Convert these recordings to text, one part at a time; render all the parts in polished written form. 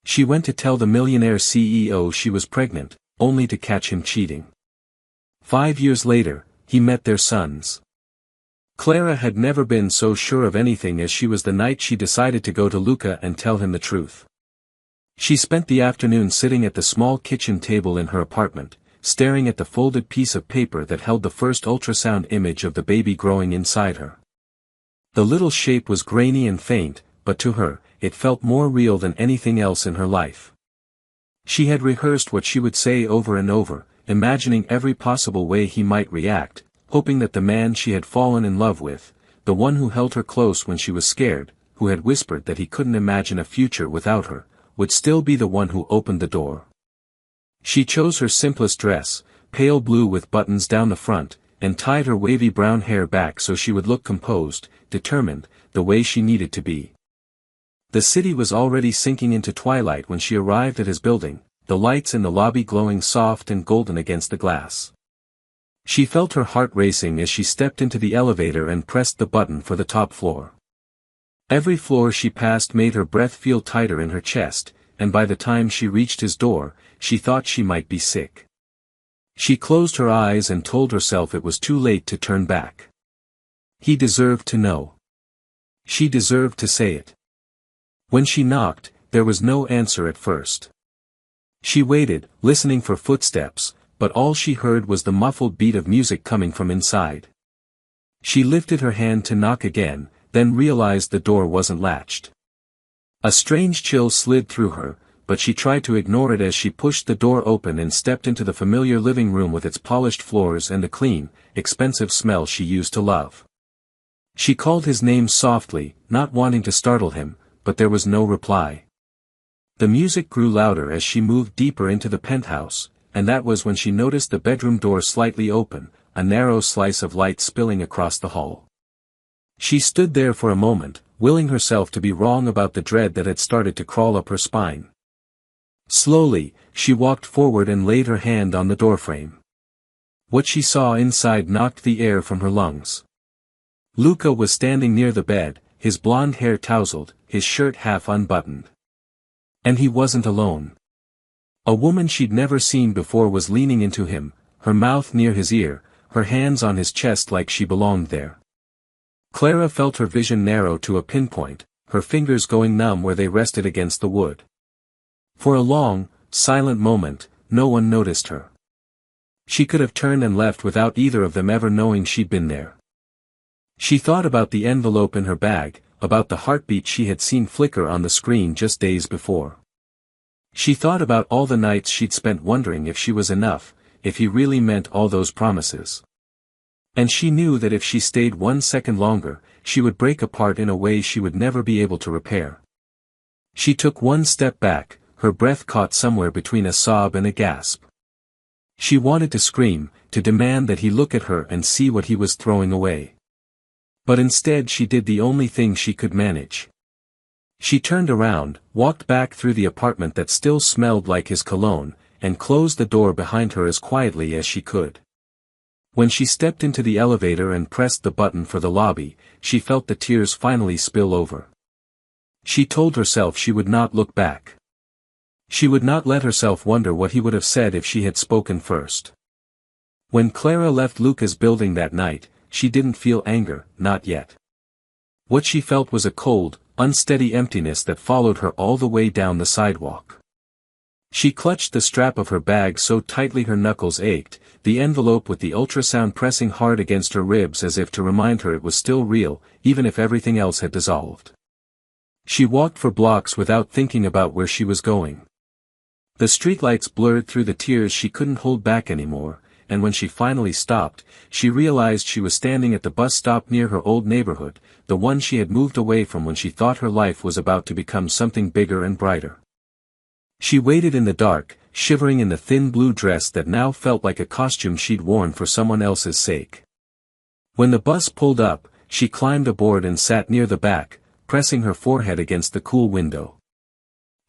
She went to tell the millionaire CEO she was pregnant, only to catch him cheating. 5 years later, he met their sons. Clara had never been so sure of anything as she was the night she decided to go to Luca and tell him the truth. She spent the afternoon sitting at the small kitchen table in her apartment, staring at the folded piece of paper that held the first ultrasound image of the baby growing inside her. The little shape was grainy and faint, but to her, it felt more real than anything else in her life. She had rehearsed what she would say over and over, imagining every possible way he might react, hoping that the man she had fallen in love with, the one who held her close when she was scared, who had whispered that he couldn't imagine a future without her, would still be the one who opened the door. She chose her simplest dress, pale blue with buttons down the front, and tied her wavy brown hair back so she would look composed, determined, the way she needed to be. The city was already sinking into twilight when she arrived at his building, the lights in the lobby glowing soft and golden against the glass. She felt her heart racing as she stepped into the elevator and pressed the button for the top floor. Every floor she passed made her breath feel tighter in her chest, and by the time she reached his door, she thought she might be sick. She closed her eyes and told herself it was too late to turn back. He deserved to know. She deserved to say it. When she knocked, there was no answer at first. She waited, listening for footsteps, but all she heard was the muffled beat of music coming from inside. She lifted her hand to knock again, then realized the door wasn't latched. A strange chill slid through her, but she tried to ignore it as she pushed the door open and stepped into the familiar living room with its polished floors and the clean, expensive smell she used to love. She called his name softly, not wanting to startle him, but there was no reply. The music grew louder as she moved deeper into the penthouse, and that was when she noticed the bedroom door slightly open, a narrow slice of light spilling across the hall. She stood there for a moment, willing herself to be wrong about the dread that had started to crawl up her spine. Slowly, she walked forward and laid her hand on the doorframe. What she saw inside knocked the air from her lungs. Luca was standing near the bed, his blonde hair tousled, his shirt half unbuttoned. And he wasn't alone. A woman she'd never seen before was leaning into him, her mouth near his ear, her hands on his chest like she belonged there. Clara felt her vision narrow to a pinpoint, her fingers going numb where they rested against the wood. For a long, silent moment, no one noticed her. She could have turned and left without either of them ever knowing she'd been there. She thought about the envelope in her bag, about the heartbeat she had seen flicker on the screen just days before. She thought about all the nights she'd spent wondering if she was enough, if he really meant all those promises. And she knew that if she stayed 1 second longer, she would break apart in a way she would never be able to repair. She took one step back, her breath caught somewhere between a sob and a gasp. She wanted to scream, to demand that he look at her and see what he was throwing away. But instead she did the only thing she could manage. She turned around, walked back through the apartment that still smelled like his cologne, and closed the door behind her as quietly as she could. When she stepped into the elevator and pressed the button for the lobby, she felt the tears finally spill over. She told herself she would not look back. She would not let herself wonder what he would have said if she had spoken first. When Clara left Luca's building that night, she didn't feel anger, not yet. What she felt was a cold, unsteady emptiness that followed her all the way down the sidewalk. She clutched the strap of her bag so tightly her knuckles ached, the envelope with the ultrasound pressing hard against her ribs as if to remind her it was still real, even if everything else had dissolved. She walked for blocks without thinking about where she was going. The streetlights blurred through the tears she couldn't hold back anymore, and when she finally stopped, she realized she was standing at the bus stop near her old neighborhood, the one she had moved away from when she thought her life was about to become something bigger and brighter. She waited in the dark, shivering in the thin blue dress that now felt like a costume she'd worn for someone else's sake. When the bus pulled up, she climbed aboard and sat near the back, pressing her forehead against the cool window.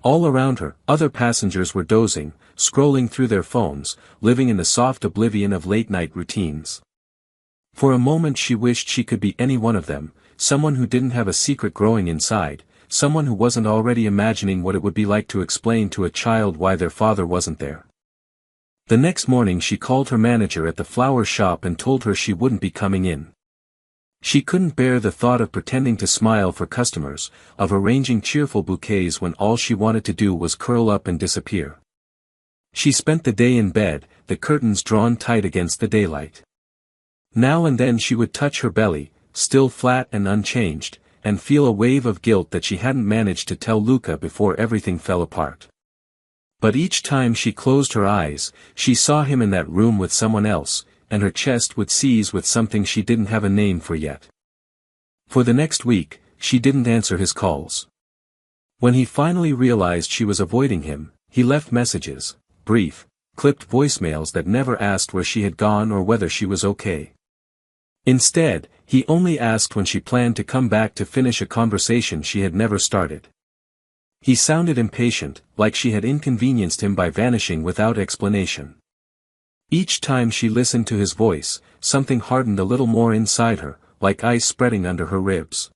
All around her, other passengers were dozing, scrolling through their phones, living in the soft oblivion of late-night routines. For a moment she wished she could be any one of them, someone who didn't have a secret growing inside, someone who wasn't already imagining what it would be like to explain to a child why their father wasn't there. The next morning she called her manager at the flower shop and told her she wouldn't be coming in. She couldn't bear the thought of pretending to smile for customers, of arranging cheerful bouquets when all she wanted to do was curl up and disappear. She spent the day in bed, the curtains drawn tight against the daylight. Now and then she would touch her belly, still flat and unchanged, and feel a wave of guilt that she hadn't managed to tell Luca before everything fell apart. But each time she closed her eyes, she saw him in that room with someone else, and her chest would seize with something she didn't have a name for yet. For the next week, she didn't answer his calls. When he finally realized she was avoiding him, he left messages, brief, clipped voicemails that never asked where she had gone or whether she was okay. Instead, he only asked when she planned to come back to finish a conversation she had never started. He sounded impatient, like she had inconvenienced him by vanishing without explanation. Each time she listened to his voice, something hardened a little more inside her, like ice spreading under her ribs.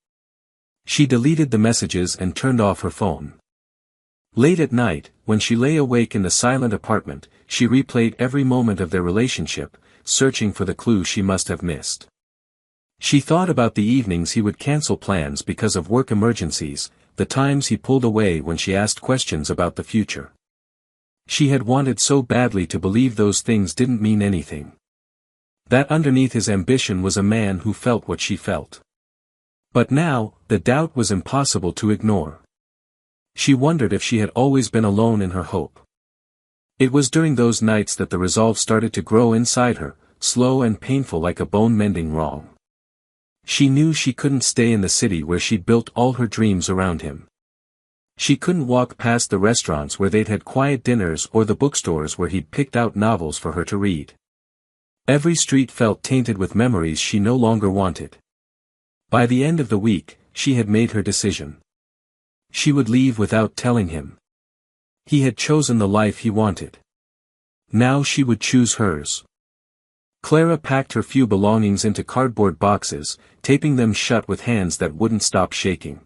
She deleted the messages and turned off her phone. Late at night, when she lay awake in the silent apartment, she replayed every moment of their relationship, searching for the clue she must have missed. She thought about the evenings he would cancel plans because of work emergencies, the times he pulled away when she asked questions about the future. She had wanted so badly to believe those things didn't mean anything. That underneath his ambition was a man who felt what she felt. But now, the doubt was impossible to ignore. She wondered if she had always been alone in her hope. It was during those nights that the resolve started to grow inside her, slow and painful like a bone-mending wrong. She knew she couldn't stay in the city where she'd built all her dreams around him. She couldn't walk past the restaurants where they'd had quiet dinners or the bookstores where he'd picked out novels for her to read. Every street felt tainted with memories she no longer wanted. By the end of the week, she had made her decision. She would leave without telling him. He had chosen the life he wanted. Now she would choose hers. Clara packed her few belongings into cardboard boxes, taping them shut with hands that wouldn't stop shaking.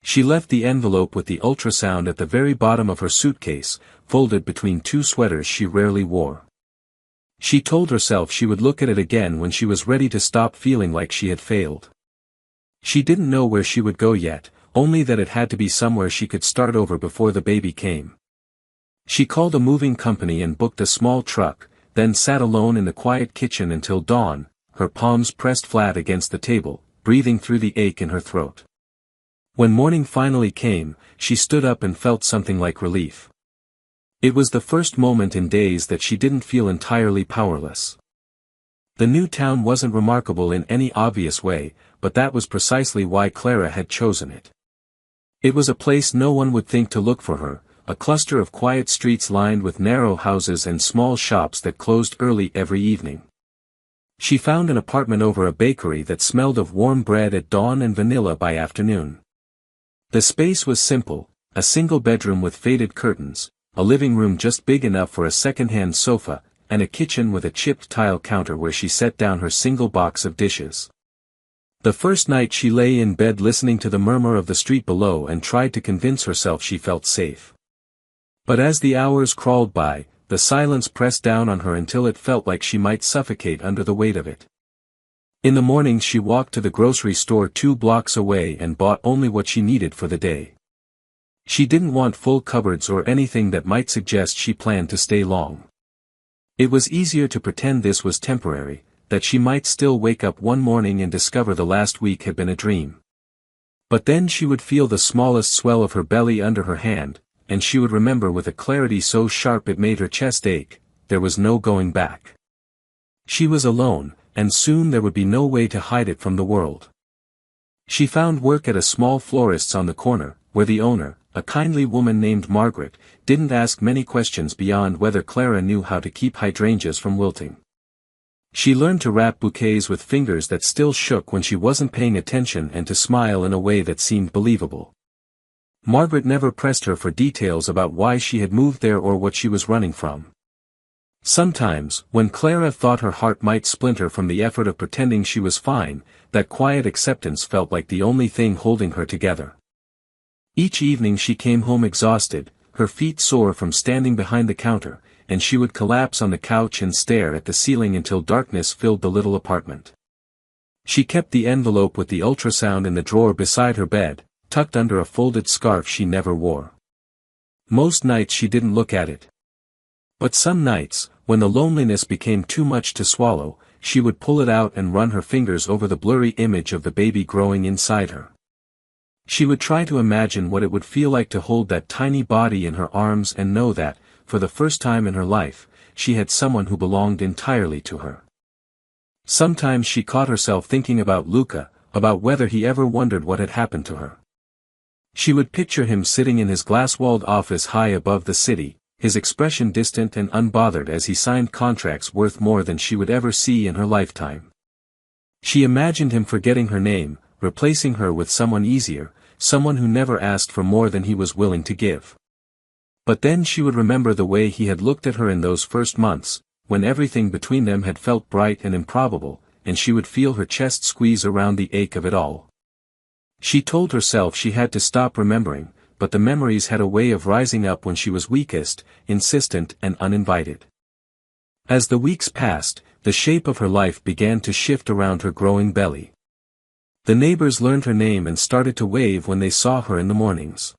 She left the envelope with the ultrasound at the very bottom of her suitcase, folded between two sweaters she rarely wore. She told herself she would look at it again when she was ready to stop feeling like she had failed. She didn't know where she would go yet, only that it had to be somewhere she could start over before the baby came. She called a moving company and booked a small truck, then sat alone in the quiet kitchen until dawn, her palms pressed flat against the table, breathing through the ache in her throat. When morning finally came, she stood up and felt something like relief. It was the first moment in days that she didn't feel entirely powerless. The new town wasn't remarkable in any obvious way, but that was precisely why Clara had chosen it. It was a place no one would think to look for her, a cluster of quiet streets lined with narrow houses and small shops that closed early every evening. She found an apartment over a bakery that smelled of warm bread at dawn and vanilla by afternoon. The space was simple, a single bedroom with faded curtains, a living room just big enough for a second-hand sofa, and a kitchen with a chipped tile counter where she set down her single box of dishes. The first night she lay in bed listening to the murmur of the street below and tried to convince herself she felt safe. But as the hours crawled by, the silence pressed down on her until it felt like she might suffocate under the weight of it. In the morning she walked to the grocery store 2 blocks away and bought only what she needed for the day. She didn't want full cupboards or anything that might suggest she planned to stay long. It was easier to pretend this was temporary, that she might still wake up one morning and discover the last week had been a dream. But then she would feel the smallest swell of her belly under her hand, and she would remember with a clarity so sharp it made her chest ache, there was no going back. She was alone, and soon there would be no way to hide it from the world. She found work at a small florist's on the corner, where the owner, a kindly woman named Margaret, didn't ask many questions beyond whether Clara knew how to keep hydrangeas from wilting. She learned to wrap bouquets with fingers that still shook when she wasn't paying attention and to smile in a way that seemed believable. Margaret never pressed her for details about why she had moved there or what she was running from. Sometimes, when Clara thought her heart might splinter from the effort of pretending she was fine, that quiet acceptance felt like the only thing holding her together. Each evening she came home exhausted, her feet sore from standing behind the counter, and she would collapse on the couch and stare at the ceiling until darkness filled the little apartment. She kept the envelope with the ultrasound in the drawer beside her bed, tucked under a folded scarf she never wore. Most nights she didn't look at it. But some nights, when the loneliness became too much to swallow, she would pull it out and run her fingers over the blurry image of the baby growing inside her. She would try to imagine what it would feel like to hold that tiny body in her arms and know that, for the first time in her life, she had someone who belonged entirely to her. Sometimes she caught herself thinking about Luca, about whether he ever wondered what had happened to her. She would picture him sitting in his glass-walled office high above the city, his expression distant and unbothered as he signed contracts worth more than she would ever see in her lifetime. She imagined him forgetting her name, replacing her with someone easier, someone who never asked for more than he was willing to give. But then she would remember the way he had looked at her in those first months, when everything between them had felt bright and improbable, and she would feel her chest squeeze around the ache of it all. She told herself she had to stop remembering, but the memories had a way of rising up when she was weakest, insistent and uninvited. As the weeks passed, the shape of her life began to shift around her growing belly. The neighbors learned her name and started to wave when they saw her in the mornings.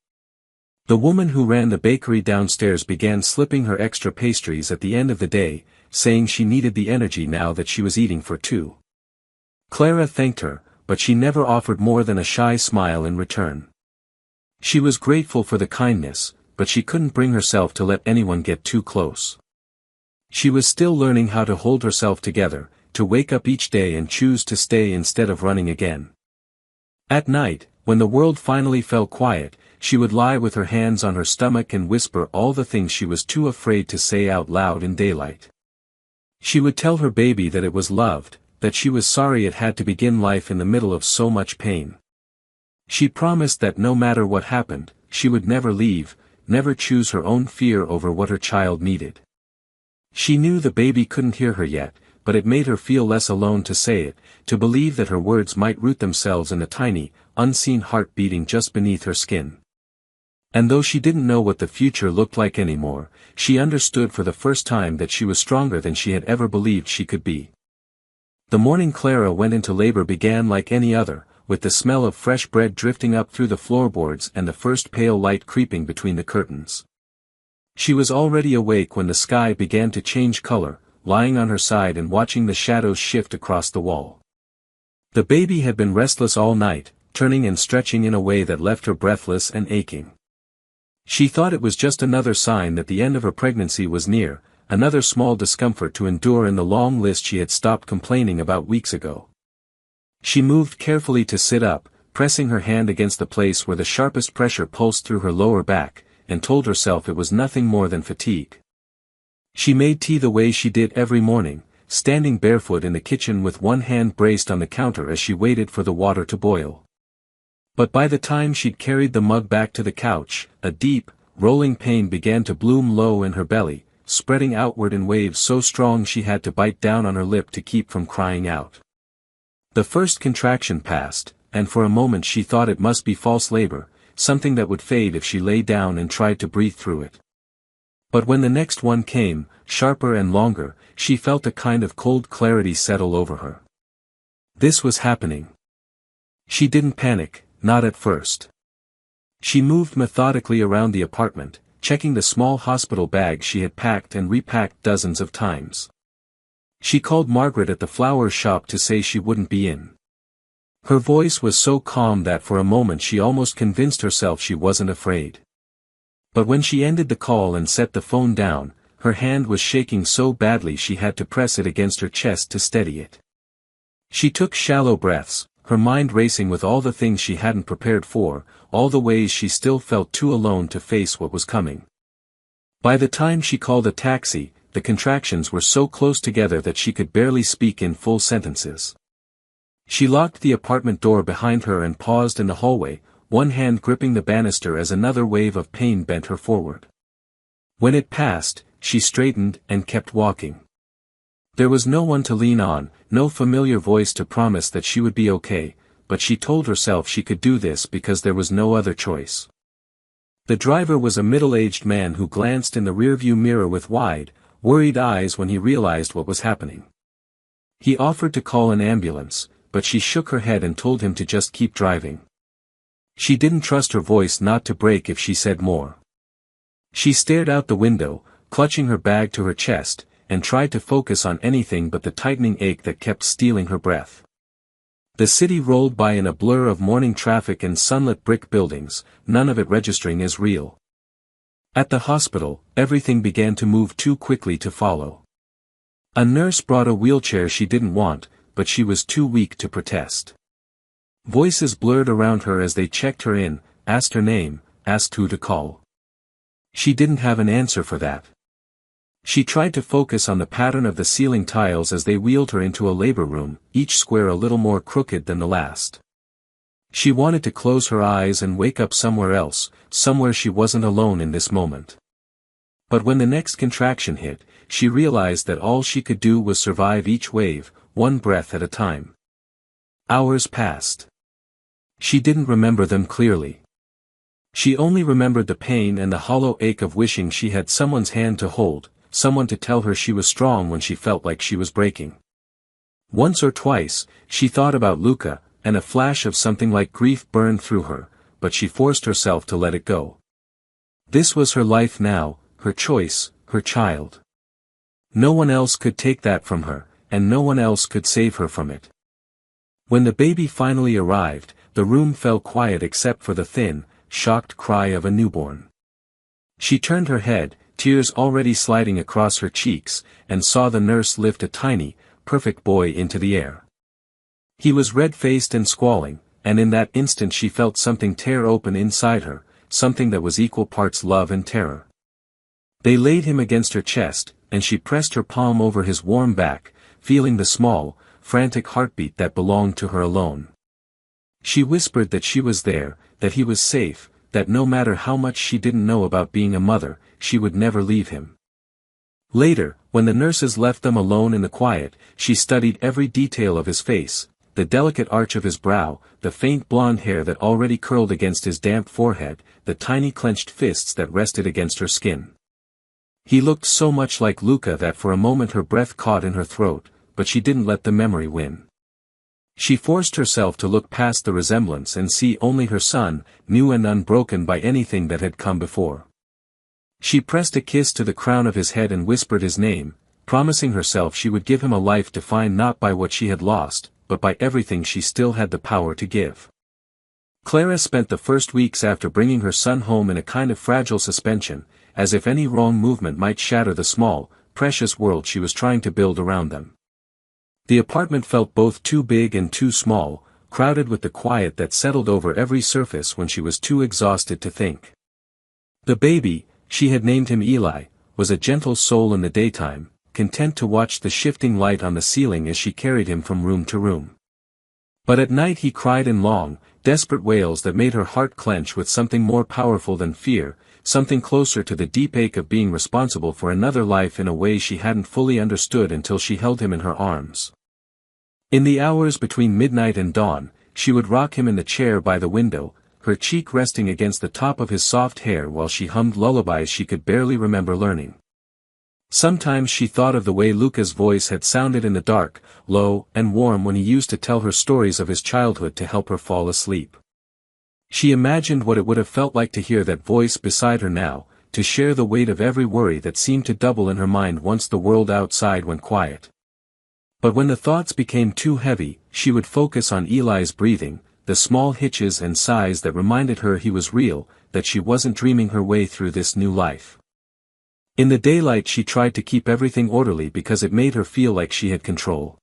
The woman who ran the bakery downstairs began slipping her extra pastries at the end of the day, saying she needed the energy now that she was eating for two. Clara thanked her, but she never offered more than a shy smile in return. She was grateful for the kindness, but she couldn't bring herself to let anyone get too close. She was still learning how to hold herself together, to wake up each day and choose to stay instead of running again. At night, when the world finally fell quiet, she would lie with her hands on her stomach and whisper all the things she was too afraid to say out loud in daylight. She would tell her baby that it was loved, that she was sorry it had to begin life in the middle of so much pain. She promised that no matter what happened, she would never leave, never choose her own fear over what her child needed. She knew the baby couldn't hear her yet, but it made her feel less alone to say it, to believe that her words might root themselves in a tiny, unseen heart beating just beneath her skin. And though she didn't know what the future looked like anymore, she understood for the first time that she was stronger than she had ever believed she could be. The morning Clara went into labor began like any other, with the smell of fresh bread drifting up through the floorboards and the first pale light creeping between the curtains. She was already awake when the sky began to change color, lying on her side and watching the shadows shift across the wall. The baby had been restless all night, turning and stretching in a way that left her breathless and aching. She thought it was just another sign that the end of her pregnancy was near, another small discomfort to endure in the long list she had stopped complaining about weeks ago. She moved carefully to sit up, pressing her hand against the place where the sharpest pressure pulsed through her lower back, and told herself it was nothing more than fatigue. She made tea the way she did every morning, standing barefoot in the kitchen with one hand braced on the counter as she waited for the water to boil. But by the time she'd carried the mug back to the couch, a deep, rolling pain began to bloom low in her belly, spreading outward in waves so strong she had to bite down on her lip to keep from crying out. The first contraction passed, and for a moment she thought it must be false labor, something that would fade if she lay down and tried to breathe through it. But when the next one came, sharper and longer, she felt a kind of cold clarity settle over her. This was happening. She didn't panic, not at first. She moved methodically around the apartment, checking the small hospital bag she had packed and repacked dozens of times. She called Margaret at the flower shop to say she wouldn't be in. Her voice was so calm that for a moment she almost convinced herself she wasn't afraid. But when she ended the call and set the phone down, her hand was shaking so badly she had to press it against her chest to steady it. She took shallow breaths, her mind racing with all the things she hadn't prepared for, all the ways she still felt too alone to face what was coming. By the time she called a taxi, the contractions were so close together that she could barely speak in full sentences. She locked the apartment door behind her and paused in the hallway, one hand gripping the banister as another wave of pain bent her forward. When it passed, she straightened and kept walking. There was no one to lean on, no familiar voice to promise that she would be okay, but she told herself she could do this because there was no other choice. The driver was a middle-aged man who glanced in the rearview mirror with wide, worried eyes when he realized what was happening. He offered to call an ambulance, but she shook her head and told him to just keep driving. She didn't trust her voice not to break if she said more. She stared out the window, clutching her bag to her chest, and tried to focus on anything but the tightening ache that kept stealing her breath. The city rolled by in a blur of morning traffic and sunlit brick buildings, none of it registering as real. At the hospital, everything began to move too quickly to follow. A nurse brought a wheelchair she didn't want, but she was too weak to protest. Voices blurred around her as they checked her in, asked her name, asked who to call. She didn't have an answer for that. She tried to focus on the pattern of the ceiling tiles as they wheeled her into a labor room, each square a little more crooked than the last. She wanted to close her eyes and wake up somewhere else, somewhere she wasn't alone in this moment. But when the next contraction hit, she realized that all she could do was survive each wave, one breath at a time. Hours passed. She didn't remember them clearly. She only remembered the pain and the hollow ache of wishing she had someone's hand to hold, someone to tell her she was strong when she felt like she was breaking. Once or twice, she thought about Luca, and a flash of something like grief burned through her, but she forced herself to let it go. This was her life now, her choice, her child. No one else could take that from her, and no one else could save her from it. When the baby finally arrived, the room fell quiet except for the thin, shocked cry of a newborn. She turned her head, tears already sliding across her cheeks, and saw the nurse lift a tiny, perfect boy into the air. He was red-faced and squalling, and in that instant she felt something tear open inside her, something that was equal parts love and terror. They laid him against her chest, and she pressed her palm over his warm back, feeling the small, frantic heartbeat that belonged to her alone. She whispered that she was there, that he was safe, that no matter how much she didn't know about being a mother, she would never leave him. Later, when the nurses left them alone in the quiet, she studied every detail of his face, the delicate arch of his brow, the faint blonde hair that already curled against his damp forehead, the tiny clenched fists that rested against her skin. He looked so much like Luca that for a moment her breath caught in her throat, but she didn't let the memory win. She forced herself to look past the resemblance and see only her son, new and unbroken by anything that had come before. She pressed a kiss to the crown of his head and whispered his name, promising herself she would give him a life defined not by what she had lost, but by everything she still had the power to give. Clara spent the first weeks after bringing her son home in a kind of fragile suspension, as if any wrong movement might shatter the small, precious world she was trying to build around them. The apartment felt both too big and too small, crowded with the quiet that settled over every surface when she was too exhausted to think. The baby, she had named him Eli, was a gentle soul in the daytime, content to watch the shifting light on the ceiling as she carried him from room to room. But at night he cried in long, desperate wails that made her heart clench with something more powerful than fear, something closer to the deep ache of being responsible for another life in a way she hadn't fully understood until she held him in her arms. In the hours between midnight and dawn, she would rock him in the chair by the window, her cheek resting against the top of his soft hair while she hummed lullabies she could barely remember learning. Sometimes she thought of the way Luca's voice had sounded in the dark, low and warm when he used to tell her stories of his childhood to help her fall asleep. She imagined what it would have felt like to hear that voice beside her now, to share the weight of every worry that seemed to double in her mind once the world outside went quiet. But when the thoughts became too heavy, she would focus on Eli's breathing, the small hitches and sighs that reminded her he was real, that she wasn't dreaming her way through this new life. In the daylight she tried to keep everything orderly because it made her feel like she had control.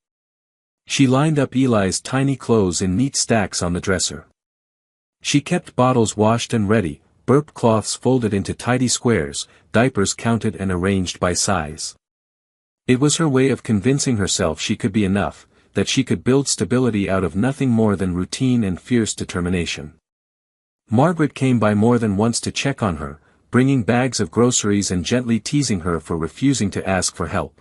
She lined up Eli's tiny clothes in neat stacks on the dresser. She kept bottles washed and ready, burp cloths folded into tidy squares, diapers counted and arranged by size. It was her way of convincing herself she could be enough, that she could build stability out of nothing more than routine and fierce determination. Margaret came by more than once to check on her, bringing bags of groceries and gently teasing her for refusing to ask for help.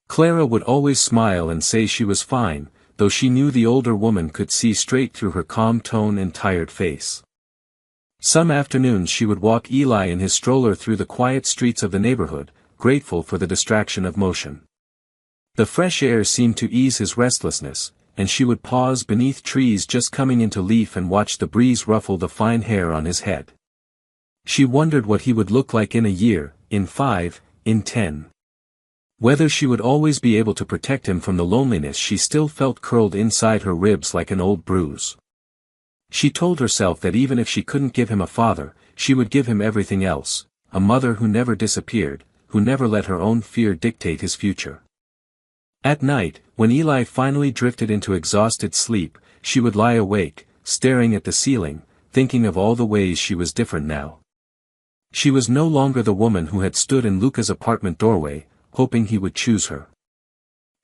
Clara would always smile and say she was fine, though she knew the older woman could see straight through her calm tone and tired face. Some afternoons she would walk Eli in his stroller through the quiet streets of the neighborhood, grateful for the distraction of motion. The fresh air seemed to ease his restlessness, and she would pause beneath trees just coming into leaf and watch the breeze ruffle the fine hair on his head. She wondered what he would look like in a year, in 5, in 10. Whether she would always be able to protect him from the loneliness she still felt curled inside her ribs like an old bruise. She told herself that even if she couldn't give him a father, she would give him everything else, a mother who never disappeared, who never let her own fear dictate his future. At night, when Eli finally drifted into exhausted sleep, she would lie awake, staring at the ceiling, thinking of all the ways she was different now. She was no longer the woman who had stood in Luca's apartment doorway, hoping he would choose her.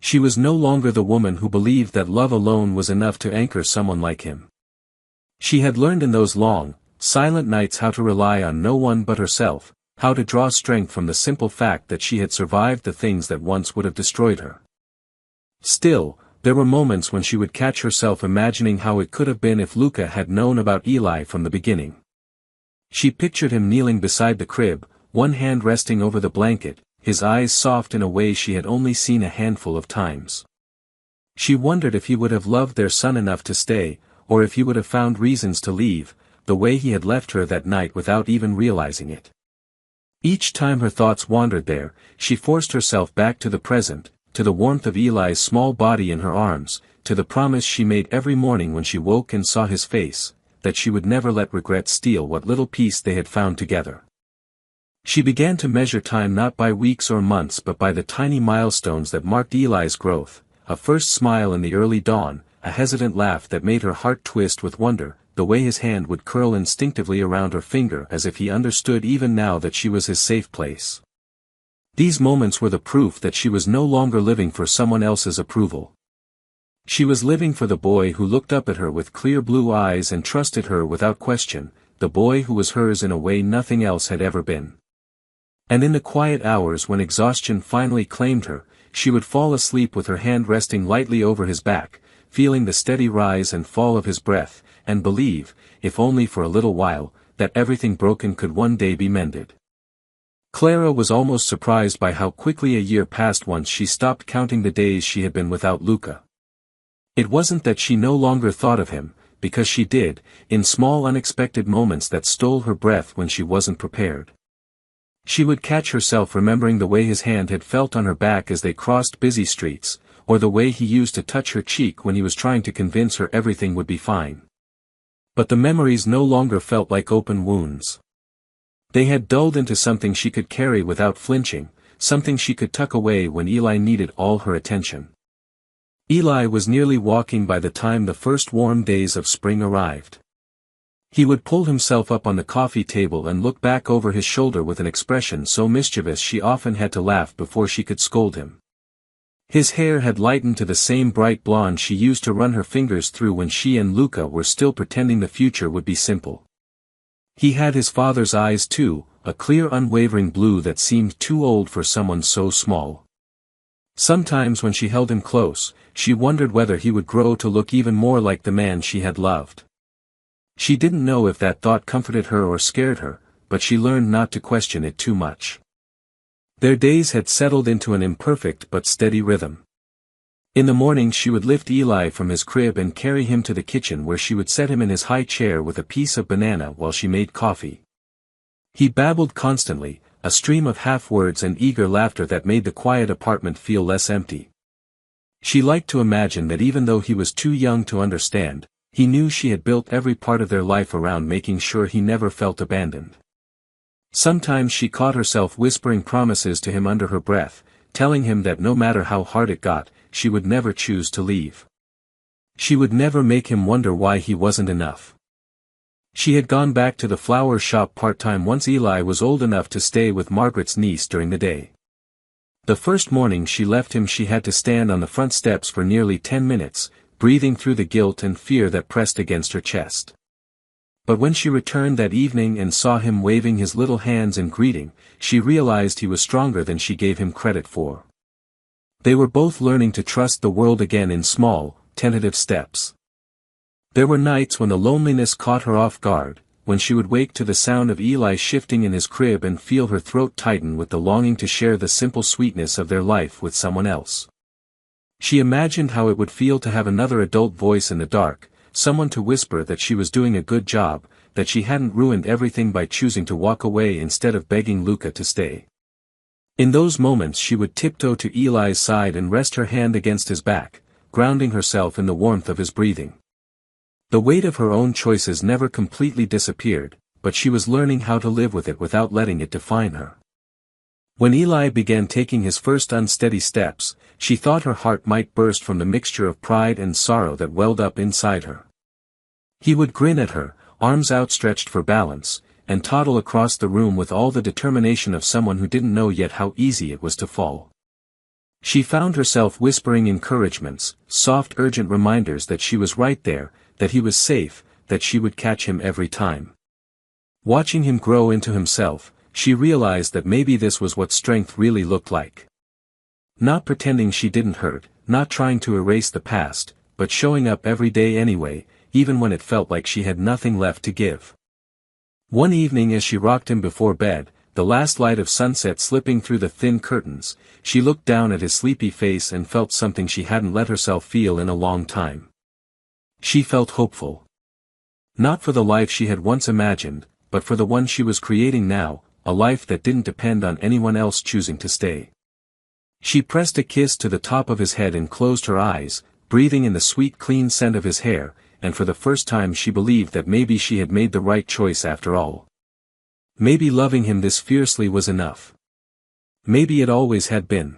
She was no longer the woman who believed that love alone was enough to anchor someone like him. She had learned in those long, silent nights how to rely on no one but herself, how to draw strength from the simple fact that she had survived the things that once would have destroyed her. Still, there were moments when she would catch herself imagining how it could have been if Luca had known about Eli from the beginning. She pictured him kneeling beside the crib, one hand resting over the blanket, his eyes soft in a way she had only seen a handful of times. She wondered if he would have loved their son enough to stay, or if he would have found reasons to leave, the way he had left her that night without even realizing it. Each time her thoughts wandered there, she forced herself back to the present, to the warmth of Eli's small body in her arms, to the promise she made every morning when she woke and saw his face, that she would never let regret steal what little peace they had found together. She began to measure time not by weeks or months but by the tiny milestones that marked Eli's growth, a first smile in the early dawn, a hesitant laugh that made her heart twist with wonder, the way his hand would curl instinctively around her finger as if he understood even now that she was his safe place. These moments were the proof that she was no longer living for someone else's approval. She was living for the boy who looked up at her with clear blue eyes and trusted her without question, the boy who was hers in a way nothing else had ever been. And in the quiet hours when exhaustion finally claimed her, she would fall asleep with her hand resting lightly over his back, feeling the steady rise and fall of his breath, and believe, if only for a little while, that everything broken could one day be mended. Clara was almost surprised by how quickly a year passed once she stopped counting the days she had been without Luca. It wasn't that she no longer thought of him, because she did, in small unexpected moments that stole her breath when she wasn't prepared. She would catch herself remembering the way his hand had felt on her back as they crossed busy streets, or the way he used to touch her cheek when he was trying to convince her everything would be fine. But the memories no longer felt like open wounds. They had dulled into something she could carry without flinching, something she could tuck away when Eli needed all her attention. Eli was nearly walking by the time the first warm days of spring arrived. He would pull himself up on the coffee table and look back over his shoulder with an expression so mischievous she often had to laugh before she could scold him. His hair had lightened to the same bright blonde she used to run her fingers through when she and Luca were still pretending the future would be simple. He had his father's eyes too, a clear unwavering blue that seemed too old for someone so small. Sometimes when she held him close, she wondered whether he would grow to look even more like the man she had loved. She didn't know if that thought comforted her or scared her, but she learned not to question it too much. Their days had settled into an imperfect but steady rhythm. In the morning she would lift Eli from his crib and carry him to the kitchen where she would set him in his high chair with a piece of banana while she made coffee. He babbled constantly, a stream of half-words and eager laughter that made the quiet apartment feel less empty. She liked to imagine that even though he was too young to understand, he knew she had built every part of their life around making sure he never felt abandoned. Sometimes she caught herself whispering promises to him under her breath, telling him that no matter how hard it got, she would never choose to leave. She would never make him wonder why he wasn't enough. She had gone back to the flower shop part-time once Eli was old enough to stay with Margaret's niece during the day. The first morning she left him she had to stand on the front steps for nearly 10 minutes, breathing through the guilt and fear that pressed against her chest. But when she returned that evening and saw him waving his little hands in greeting, she realized he was stronger than she gave him credit for. They were both learning to trust the world again in small, tentative steps. There were nights when the loneliness caught her off guard, when she would wake to the sound of Eli shifting in his crib and feel her throat tighten with the longing to share the simple sweetness of their life with someone else. She imagined how it would feel to have another adult voice in the dark, someone to whisper that she was doing a good job, that she hadn't ruined everything by choosing to walk away instead of begging Luca to stay. In those moments she would tiptoe to Eli's side and rest her hand against his back, grounding herself in the warmth of his breathing. The weight of her own choices never completely disappeared, but she was learning how to live with it without letting it define her. When Eli began taking his first unsteady steps, she thought her heart might burst from the mixture of pride and sorrow that welled up inside her. He would grin at her, arms outstretched for balance, and toddle across the room with all the determination of someone who didn't know yet how easy it was to fall. She found herself whispering encouragements, soft urgent reminders that she was right there, that he was safe, that she would catch him every time. Watching him grow into himself, she realized that maybe this was what strength really looked like. Not pretending she didn't hurt, not trying to erase the past, but showing up every day anyway, even when it felt like she had nothing left to give. One evening as she rocked him before bed, the last light of sunset slipping through the thin curtains, she looked down at his sleepy face and felt something she hadn't let herself feel in a long time. She felt hopeful. Not for the life she had once imagined, but for the one she was creating now, a life that didn't depend on anyone else choosing to stay. She pressed a kiss to the top of his head and closed her eyes, breathing in the sweet clean scent of his hair, and for the first time she believed that maybe she had made the right choice after all. Maybe loving him this fiercely was enough. Maybe it always had been.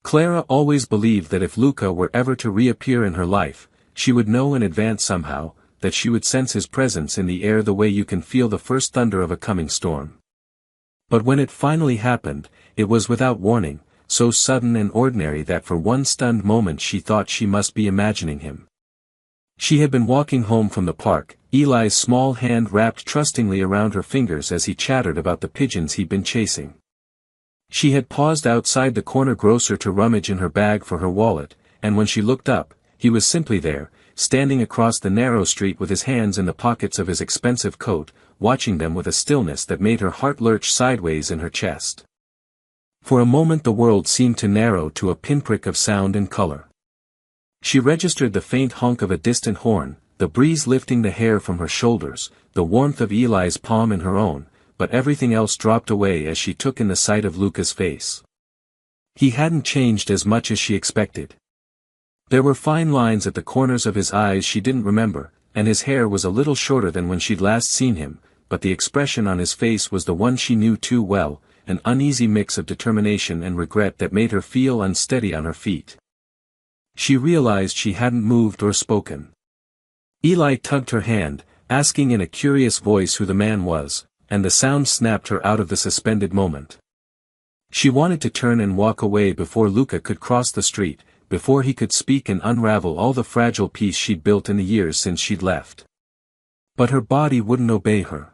Clara always believed that if Luca were ever to reappear in her life, she would know in advance somehow, that she would sense his presence in the air the way you can feel the first thunder of a coming storm. But when it finally happened, it was without warning, so sudden and ordinary that for one stunned moment she thought she must be imagining him. She had been walking home from the park, Eli's small hand wrapped trustingly around her fingers as he chattered about the pigeons he'd been chasing. She had paused outside the corner grocer to rummage in her bag for her wallet, and when she looked up, he was simply there, standing across the narrow street with his hands in the pockets of his expensive coat, watching them with a stillness that made her heart lurch sideways in her chest. For a moment the world seemed to narrow to a pinprick of sound and color. She registered the faint honk of a distant horn, the breeze lifting the hair from her shoulders, the warmth of Eli's palm in her own, but everything else dropped away as she took in the sight of Luca's face. He hadn't changed as much as she expected. There were fine lines at the corners of his eyes she didn't remember, and his hair was a little shorter than when she'd last seen him, but the expression on his face was the one she knew too well, an uneasy mix of determination and regret that made her feel unsteady on her feet. She realized she hadn't moved or spoken. Eli tugged her hand, asking in a curious voice who the man was, and the sound snapped her out of the suspended moment. She wanted to turn and walk away before Luca could cross the street, before he could speak and unravel all the fragile peace she'd built in the years since she'd left. But her body wouldn't obey her.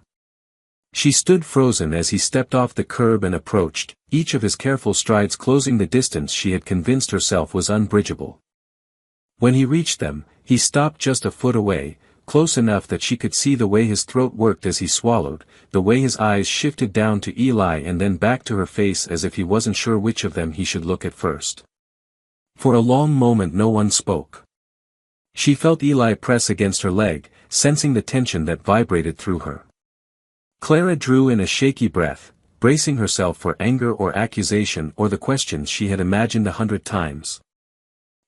She stood frozen as he stepped off the curb and approached, each of his careful strides closing the distance she had convinced herself was unbridgeable. When he reached them, he stopped just a foot away, close enough that she could see the way his throat worked as he swallowed, the way his eyes shifted down to Eli and then back to her face as if he wasn't sure which of them he should look at first. For a long moment no one spoke. She felt Eli press against her leg, sensing the tension that vibrated through her. Clara drew in a shaky breath, bracing herself for anger or accusation or the questions she had imagined 100 times.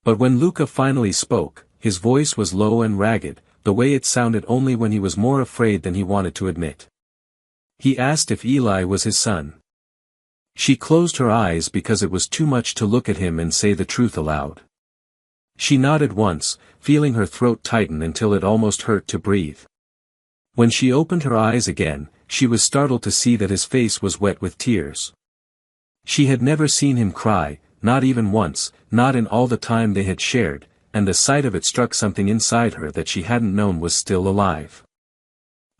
But when Luca finally spoke, his voice was low and ragged, the way it sounded only when he was more afraid than he wanted to admit. He asked if Eli was his son. She closed her eyes because it was too much to look at him and say the truth aloud. She nodded once, feeling her throat tighten until it almost hurt to breathe. When she opened her eyes again, she was startled to see that his face was wet with tears. She had never seen him cry, not even once, not in all the time they had shared, and the sight of it struck something inside her that she hadn't known was still alive.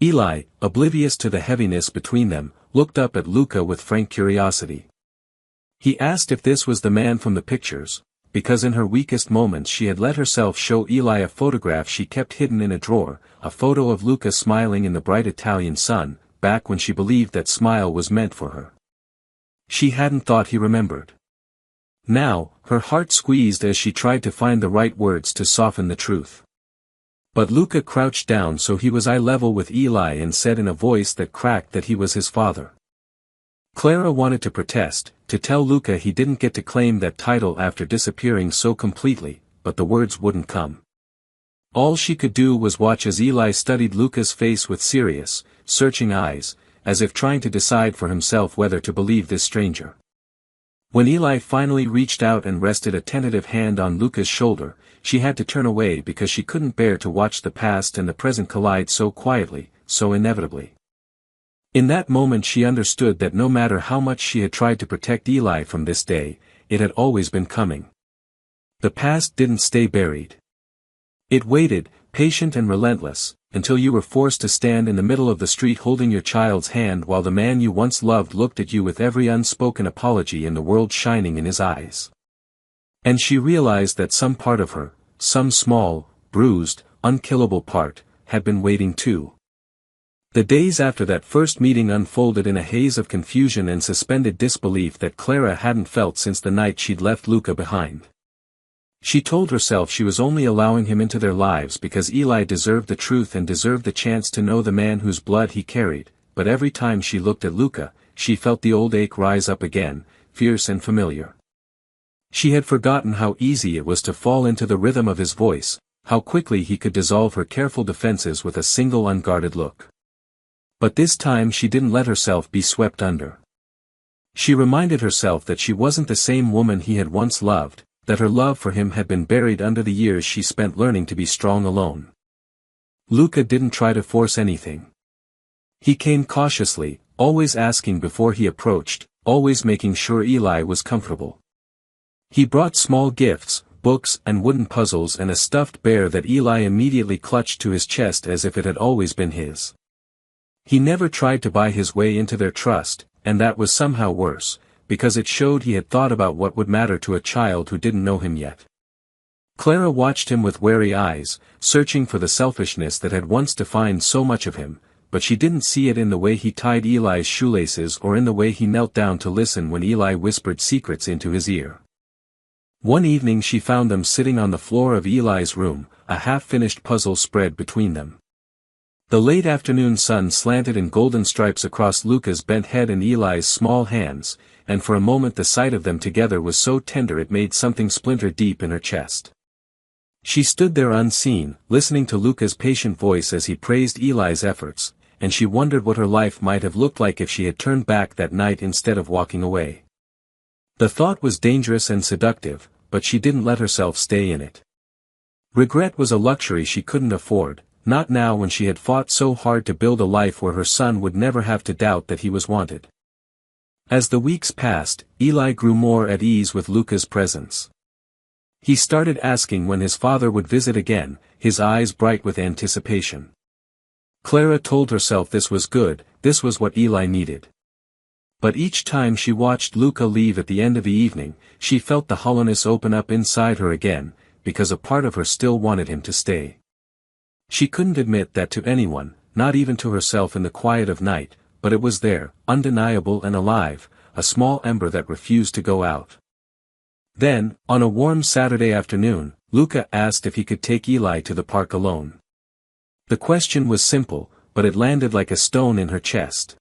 Eli, oblivious to the heaviness between them, looked up at Luca with frank curiosity. He asked if this was the man from the pictures, because in her weakest moments she had let herself show Eli a photograph she kept hidden in a drawer, a photo of Luca smiling in the bright Italian sun, back when she believed that smile was meant for her. She hadn't thought he remembered. Now, her heart squeezed as she tried to find the right words to soften the truth. But Luca crouched down so he was eye level with Eli and said in a voice that cracked that he was his father. Clara wanted to protest, to tell Luca he didn't get to claim that title after disappearing so completely, but the words wouldn't come. All she could do was watch as Eli studied Luca's face with serious, searching eyes, as if trying to decide for himself whether to believe this stranger. When Eli finally reached out and rested a tentative hand on Luca's shoulder, she had to turn away because she couldn't bear to watch the past and the present collide so quietly, so inevitably. In that moment she understood that no matter how much she had tried to protect Eli from this day, it had always been coming. The past didn't stay buried. It waited, patient and relentless, until you were forced to stand in the middle of the street holding your child's hand while the man you once loved looked at you with every unspoken apology in the world shining in his eyes. And she realized that some part of her, some small, bruised, unkillable part, had been waiting too. The days after that first meeting unfolded in a haze of confusion and suspended disbelief that Clara hadn't felt since the night she'd left Luca behind. She told herself she was only allowing him into their lives because Eli deserved the truth and deserved the chance to know the man whose blood he carried, but every time she looked at Luca, she felt the old ache rise up again, fierce and familiar. She had forgotten how easy it was to fall into the rhythm of his voice, how quickly he could dissolve her careful defenses with a single unguarded look. But this time she didn't let herself be swept under. She reminded herself that she wasn't the same woman he had once loved, that her love for him had been buried under the years she spent learning to be strong alone. Luca didn't try to force anything. He came cautiously, always asking before he approached, always making sure Eli was comfortable. He brought small gifts, books and wooden puzzles and a stuffed bear that Eli immediately clutched to his chest as if it had always been his. He never tried to buy his way into their trust, and that was somehow worse, because it showed he had thought about what would matter to a child who didn't know him yet. Clara watched him with wary eyes, searching for the selfishness that had once defined so much of him, but she didn't see it in the way he tied Eli's shoelaces or in the way he knelt down to listen when Eli whispered secrets into his ear. One evening she found them sitting on the floor of Eli's room, a half-finished puzzle spread between them. The late afternoon sun slanted in golden stripes across Luca's bent head and Eli's small hands, and for a moment the sight of them together was so tender it made something splinter deep in her chest. She stood there unseen, listening to Luca's patient voice as he praised Eli's efforts, and she wondered what her life might have looked like if she had turned back that night instead of walking away. The thought was dangerous and seductive, but she didn't let herself stay in it. Regret was a luxury she couldn't afford, not now when she had fought so hard to build a life where her son would never have to doubt that he was wanted. As the weeks passed, Eli grew more at ease with Luca's presence. He started asking when his father would visit again, his eyes bright with anticipation. Clara told herself this was good, this was what Eli needed. But each time she watched Luca leave at the end of the evening, she felt the hollowness open up inside her again, because a part of her still wanted him to stay. She couldn't admit that to anyone, not even to herself in the quiet of night, but it was there, undeniable and alive, a small ember that refused to go out. Then, on a warm Saturday afternoon, Luca asked if he could take Eli to the park alone. The question was simple, but it landed like a stone in her chest.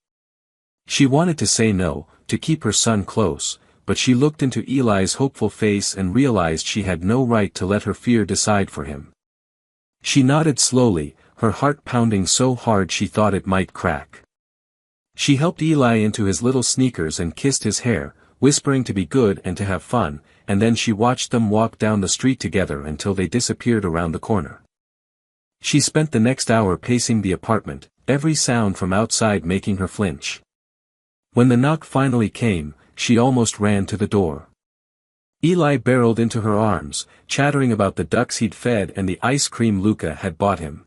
She wanted to say no, to keep her son close, but she looked into Eli's hopeful face and realized she had no right to let her fear decide for him. She nodded slowly, her heart pounding so hard she thought it might crack. She helped Eli into his little sneakers and kissed his hair, whispering to be good and to have fun, and then she watched them walk down the street together until they disappeared around the corner. She spent the next hour pacing the apartment, every sound from outside making her flinch. When the knock finally came, she almost ran to the door. Eli barreled into her arms, chattering about the ducks he'd fed and the ice cream Luca had bought him.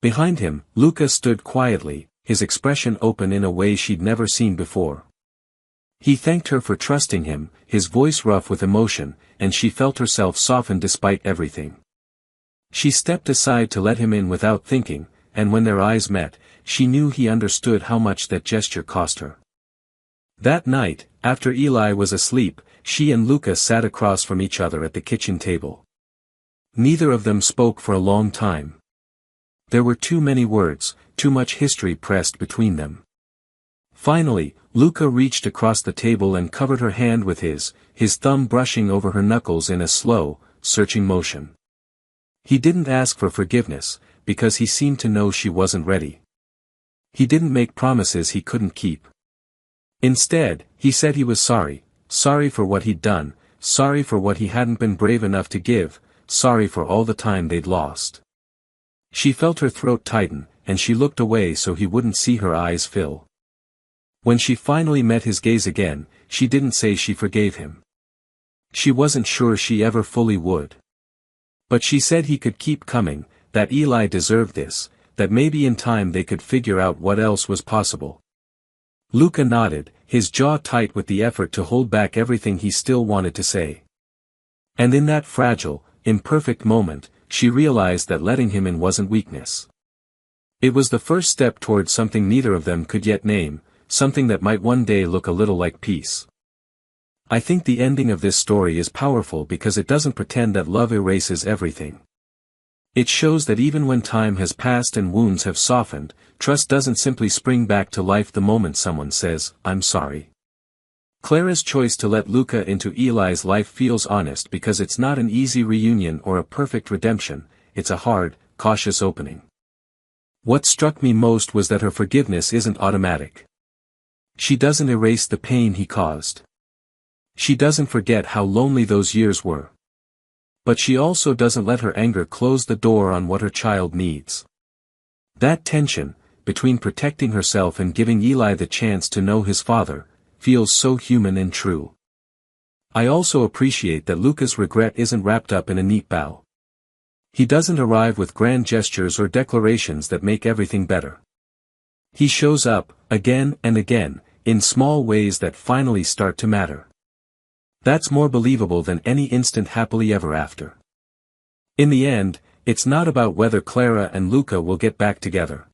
Behind him, Luca stood quietly, his expression open in a way she'd never seen before. He thanked her for trusting him, his voice rough with emotion, and she felt herself soften despite everything. She stepped aside to let him in without thinking, and when their eyes met, she knew he understood how much that gesture cost her. That night, after Eli was asleep, she and Luca sat across from each other at the kitchen table. Neither of them spoke for a long time. There were too many words, too much history pressed between them. Finally, Luca reached across the table and covered her hand with his thumb brushing over her knuckles in a slow, searching motion. He didn't ask for forgiveness, because he seemed to know she wasn't ready. He didn't make promises he couldn't keep. Instead, he said he was sorry for what he'd done, sorry for what he hadn't been brave enough to give, sorry for all the time they'd lost. She felt her throat tighten, and she looked away so he wouldn't see her eyes fill. When she finally met his gaze again, she didn't say she forgave him. She wasn't sure she ever fully would. But she said he could keep coming, that Eli deserved this, that maybe in time they could figure out what else was possible. Luca nodded, his jaw tight with the effort to hold back everything he still wanted to say. And in that fragile, imperfect moment, she realized that letting him in wasn't weakness. It was the first step towards something neither of them could yet name, something that might one day look a little like peace. I think the ending of this story is powerful because it doesn't pretend that love erases everything. It shows that even when time has passed and wounds have softened, trust doesn't simply spring back to life the moment someone says, "I'm sorry." Clara's choice to let Luca into Eli's life feels honest because it's not an easy reunion or a perfect redemption, it's a hard, cautious opening. What struck me most was that her forgiveness isn't automatic. She doesn't erase the pain he caused. She doesn't forget how lonely those years were. But she also doesn't let her anger close the door on what her child needs. That tension, between protecting herself and giving Eli the chance to know his father, feels so human and true. I also appreciate that Luca's regret isn't wrapped up in a neat bow. He doesn't arrive with grand gestures or declarations that make everything better. He shows up, again and again, in small ways that finally start to matter. That's more believable than any instant happily ever after. In the end, it's not about whether Clara and Luca will get back together.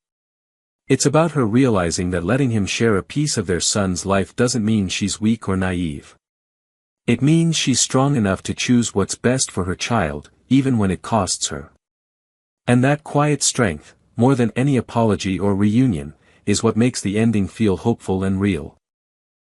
It's about her realizing that letting him share a piece of their son's life doesn't mean she's weak or naive. It means she's strong enough to choose what's best for her child, even when it costs her. And that quiet strength, more than any apology or reunion, is what makes the ending feel hopeful and real.